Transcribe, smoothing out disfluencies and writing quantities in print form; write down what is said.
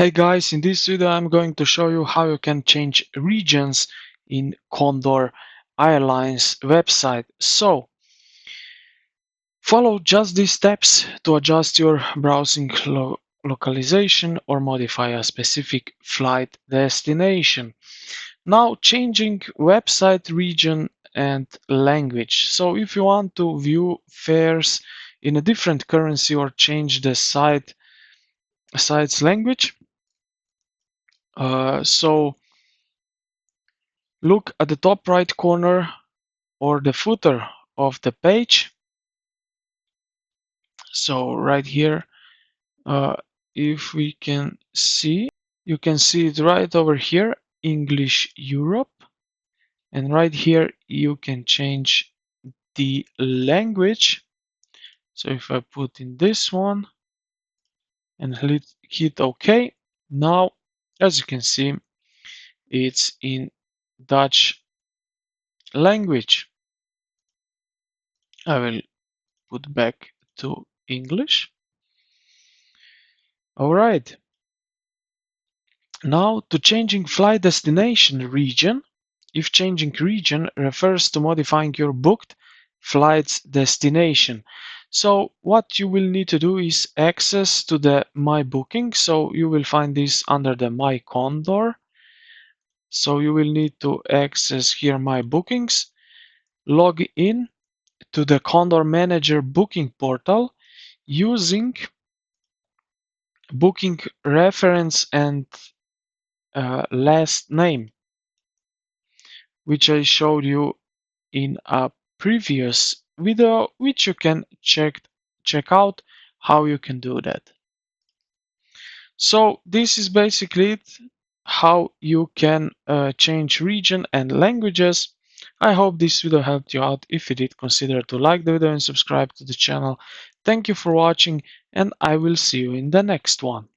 Hey guys, in this video I'm going to show you how you can change regions in Condor Airlines website. So, follow just these steps to adjust your browsing localization or modify a specific flight destination. Now, changing website region and language. So, if you want to view fares in a different currency or change the site's language, so look at the top right corner or the footer of the page. So right here, if we can see, you can see it right over here, English Europe. And right here, you can change the language. So if I put in this one and hit OK, now, as you can see, it's in Dutch language. I will put back to English. All right. Now to changing flight destination region. If changing region refers to modifying your booked flight's destination. So what you will need to do is access to the My Booking. So you will find this under the My Condor. So you will need to access here My Bookings, log in to the Condor Manager booking portal using booking reference and last name, which I showed you in a previous video, which you can check out how you can do that. So this is basically it, how you can change region and languages. I hope this video helped you out. If it did, consider to like the video and subscribe to the channel. Thank you for watching, and I will see you in the next one.